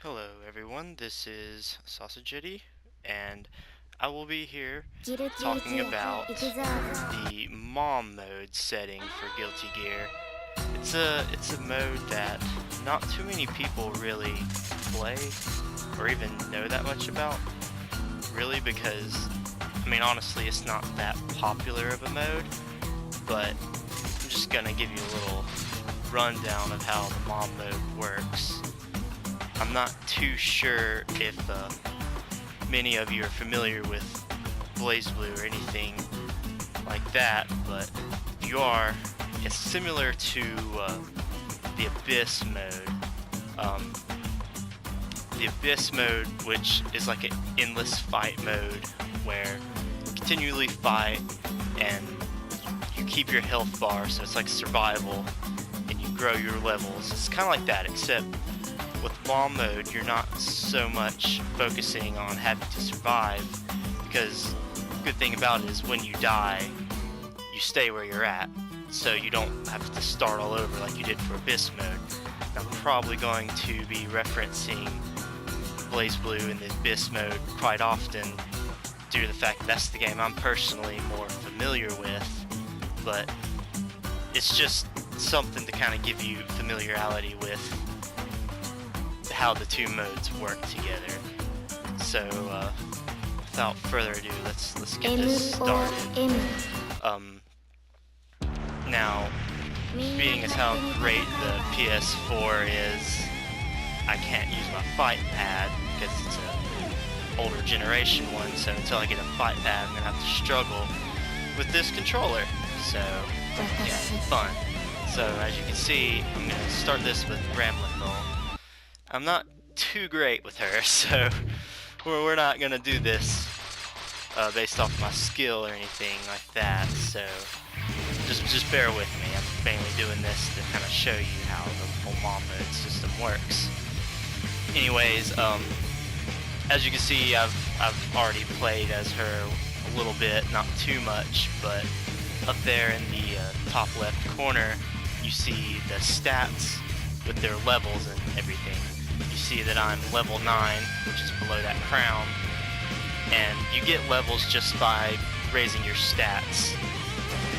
Hello everyone, this is Sausage, and I will be here talking about the MOM mode setting for Guilty Gear. It's a mode that not too many people really play or even know that much about, really, because I mean honestly it's not that popular of a mode, but I'm just gonna give you a little rundown of how the MOM mode works. I'm not too sure if many of you are familiar with BlazBlue or anything like that, but if you are, it's similar to the Abyss mode. The Abyss mode, which is like an endless fight mode where you continually fight and you keep your health bar, so it's like survival, and you grow your levels. It's kind of like that, except with MOM mode, you're not so much focusing on having to survive, because the good thing about it is when you die, you stay where you're at, so you don't have to start all over like you did for Abyss mode. I'm probably going to be referencing BlazBlue in the Abyss mode quite often, due to the fact that that's the game I'm personally more familiar with, but it's just something to kind of give you familiarity with how the two modes work together. So without further ado, let's get this started. Now, being as how great the PS4 is, I can't use my fight pad because it's an older generation one, so until I get a fight pad I'm gonna have to struggle with this controller. So yeah, fun. So as you can see, I'm gonna start this with Ramlethal. I'm not too great with her, so we're not gonna do this based off my skill or anything like that. So just bear with me. I'm mainly doing this to kind of show you how the whole MOM mode system works. Anyways, as you can see, I've already played as her a little bit, not too much, but up there in the top left corner, you see the stats with their levels and everything. You see that I'm level 9, which is below that crown, and you get levels just by raising your stats.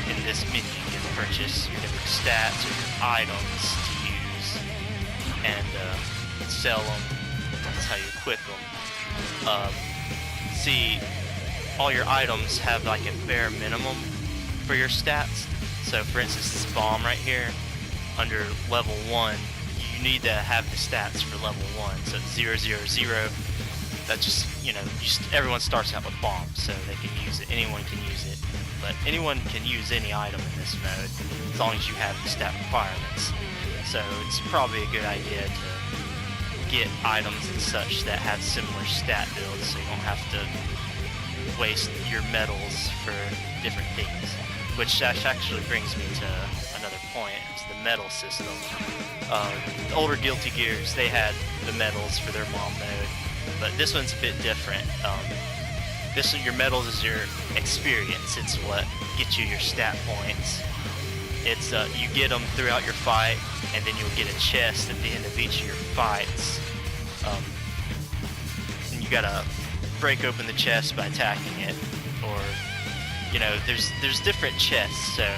In this menu, you can purchase your different stats or your items to use and sell them. That's how you equip them. See, all your items have like a bare minimum for your stats. So for instance, this bomb right here, under level 1, you need to have the stats for level 1. So it's 0, 0, 0. That just, everyone starts out with bombs, so they can use it. Anyone can use it. But anyone can use any item in this mode, as long as you have the stat requirements. So it's probably a good idea to get items and such that have similar stat builds, so you don't have to waste your medals for different things. Which actually brings me to another point, it's the medal system. The older Guilty Gears, they had the medals for their MOM mode, but this one's a bit different. Your medals is your experience. It's what gets you your stat points. It's you get them throughout your fight, and then you'll get a chest at the end of each of your fights. And you gotta break open the chest by attacking it, or there's different chests, so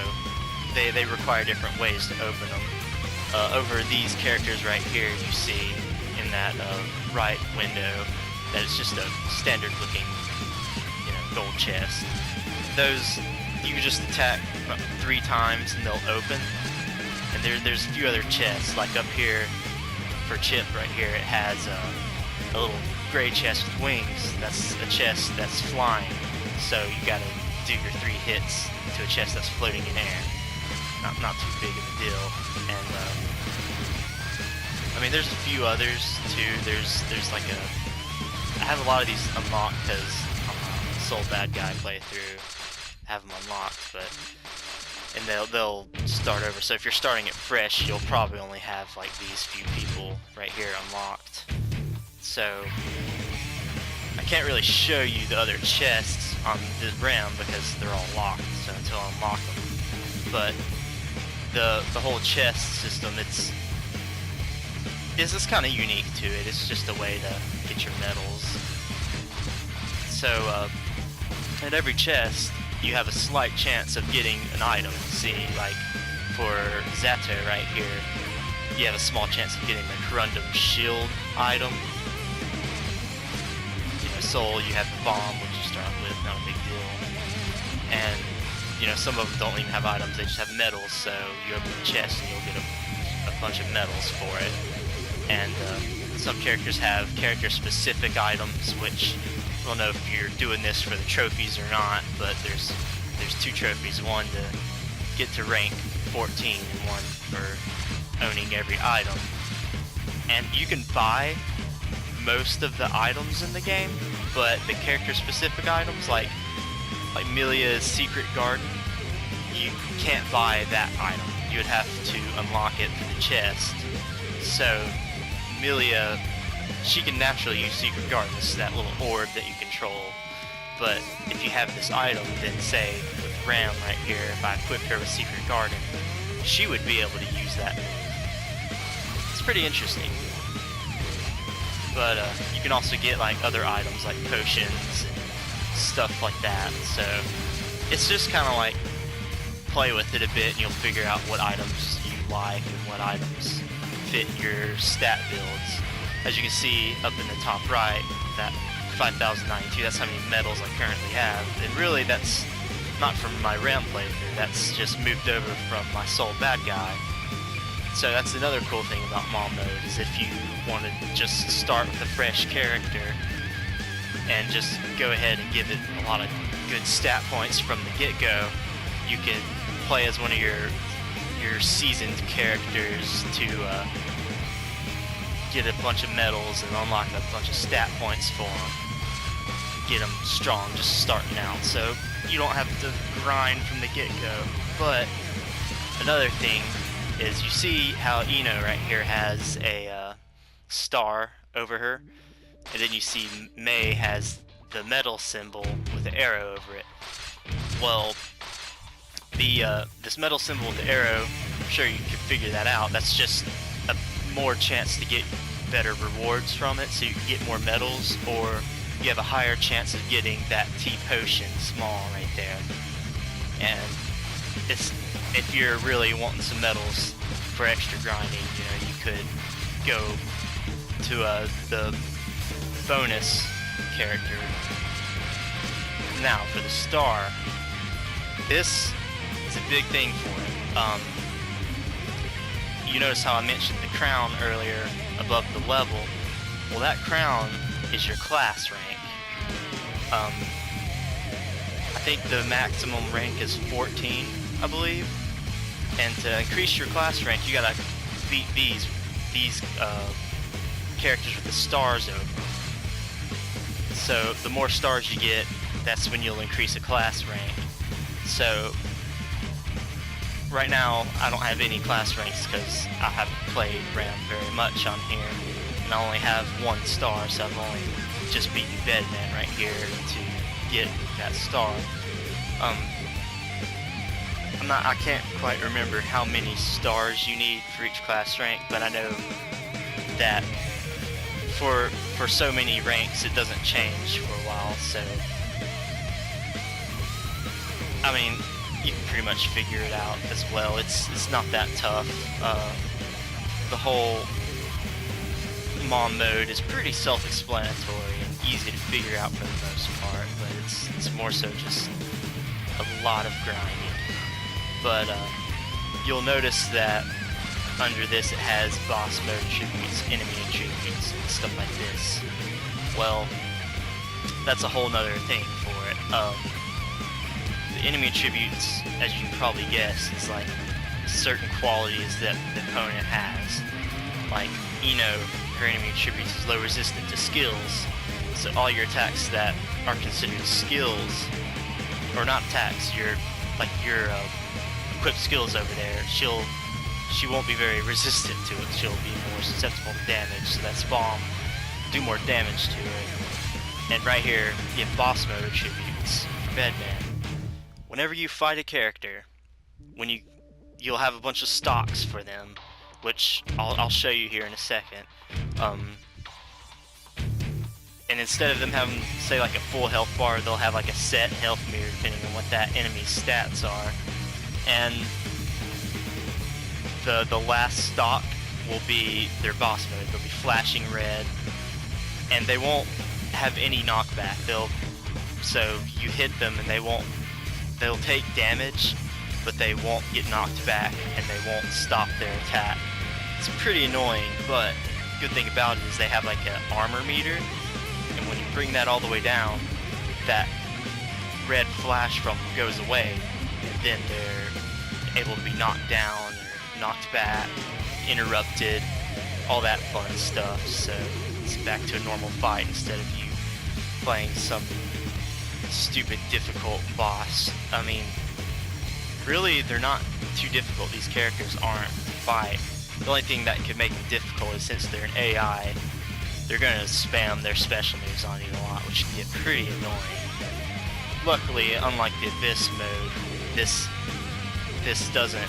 they require different ways to open them. Over these characters right here, you see in that right window that it's just a standard looking gold chest. Those you can just attack 3 times and they'll open. And there's a few other chests, like up here for Chip right here, it has a little gray chest with wings. That's a chest that's flying, so you gotta do your 3 hits to a chest that's floating in air. Not too big of a deal. And I mean, there's a few others too. There's like I have a lot of these unlocked because Soul Bad Guy playthrough, have them unlocked, and they'll start over. So if you're starting it fresh, you'll probably only have like these few people right here unlocked. So I can't really show you the other chests on this realm because they're all locked. So until I unlock them, but the whole chest system, is kind of unique to it. It's just a way to get your medals. So at every chest, you have a slight chance of getting an item. See, like for Zato right here, you have a small chance of getting the Corundum Shield item. In the Soul, you have the Bomb, which you start with, not a big deal. And you know, some of them don't even have items; they just have medals. So you open the chest and you'll get a bunch of medals for it. And some characters have character-specific items, which I don't know if you're doing this for the trophies or not, but there's 2 trophies, one to get to rank 14 and one for owning every item. And you can buy most of the items in the game, but the character-specific items, like Milia's Secret Garden, you can't buy that item. You would have to unlock it through the chest. So Milia, she can naturally use Secret Garden. This is that little orb that you control. But if you have this item, then say with Ram right here, if I equipped her with Secret Garden, she would be able to use that move. It's pretty interesting. But you can also get like other items like potions and stuff like that. So it's just kind of like play with it a bit and you'll figure out what items you like and what items fit your stat builds. As you can see up in the top right, that 5,092, that's how many medals I currently have. And really that's not from my Ram playthrough, that's just moved over from my Soul Bad Guy. So that's another cool thing about M.O.M mode, is if you want to just start with a fresh character and just go ahead and give it a lot of good stat points from the get-go, you can play as one of your seasoned characters to get a bunch of medals and unlock a bunch of stat points for them. Get them strong just starting out, so you don't have to grind from the get-go. But another thing is, you see how Ino right here has a star over her, and then you see Mei has the metal symbol with the arrow over it. Well, this metal symbol with the arrow, I'm sure you can figure that out. That's just a more chance to get better rewards from it, so you can get more medals, or you have a higher chance of getting that T-Potion small right there. And if you're really wanting some medals for extra grinding, you know, you could go to the bonus character. Now for the star, this is a big thing for it. You notice how I mentioned the crown earlier above the level. Well, that crown is your class rank. I think the maximum rank is 14, I believe. And to increase your class rank, you gotta beat these characters with the stars over. So the more stars you get, that's when you'll increase a class rank. So right now, I don't have any class ranks because I haven't played Ram very much on here, and I only have 1 star, so I've only just beaten Bedman right here to get that star. I can't quite remember how many stars you need for each class rank, but I know that for so many ranks it doesn't change for a while, so I mean, you can pretty much figure it out as well. It's not that tough. The whole M.O.M mode is pretty self-explanatory and easy to figure out for the most part, but it's more so just a lot of grinding. But you'll notice that under this it has boss mode attributes, enemy attributes, and stuff like this. Well, that's a whole nother thing for it. The enemy attributes, as you can probably guess, is like certain qualities that the opponent has. Like Ino, her enemy attributes is low resistant to skills, so all your attacks that are considered skills, or not attacks, your equipped skills over there, she won't be very resistant to it. She'll be more susceptible to damage, so that's Bomb, do more damage to her. And right here, you have boss mode attributes for Bedman. Whenever you fight a character, you'll have a bunch of stocks for them, which I'll show you here in a second. And instead of them having, say, like a full health bar, they'll have like a set health meter depending on what that enemy's stats are. And the last stock will be their boss mode. They'll be flashing red, and they won't have any knockback. So you hit them and they'll take damage, but they won't get knocked back and they won't stop their attack. It's pretty annoying, but the good thing about it is they have like an armor meter, and when you bring that all the way down, that red flash from them goes away, and then they're able to be knocked down or knocked back, interrupted, all that fun stuff. So it's back to a normal fight instead of you playing some stupid difficult boss. I mean, really, they're not too difficult. These characters aren't to fight. The only thing that could make them difficult is since they're an AI, they're going to spam their special moves on you a lot, which can get pretty annoying. Luckily, unlike the Abyss mode, this doesn't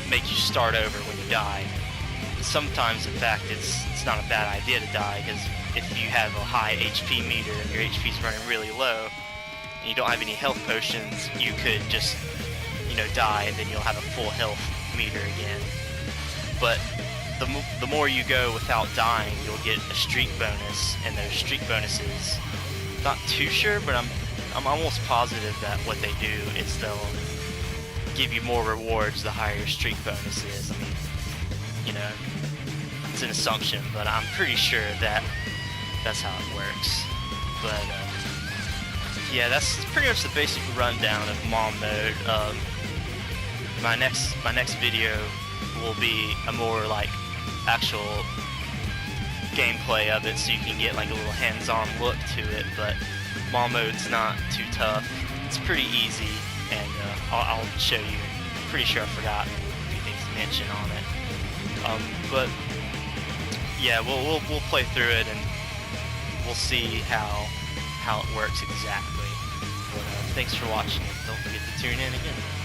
make you start over when you die. Sometimes, in fact, it's not a bad idea to die, because if you have a high HP meter and your HP is running really low, and you don't have any health potions, you could just, die, and then you'll have a full health meter again. But the more you go without dying, you'll get a streak bonus, and those streak bonuses, not too sure, but I'm almost positive that what they do is they'll give you more rewards the higher your streak bonus is. I mean, it's an assumption, but I'm pretty sure that's how it works. But yeah, that's pretty much the basic rundown of M.O.M mode. My next video will be a more like actual gameplay of it, so you can get like a little hands-on look to it. But M.O.M mode's not too tough. It's pretty easy, and I'll show you. I'm pretty sure I forgot a few things to mention on it. But yeah, we'll play through it and we'll see how it works exactly. But thanks for watching. Don't forget to tune in again.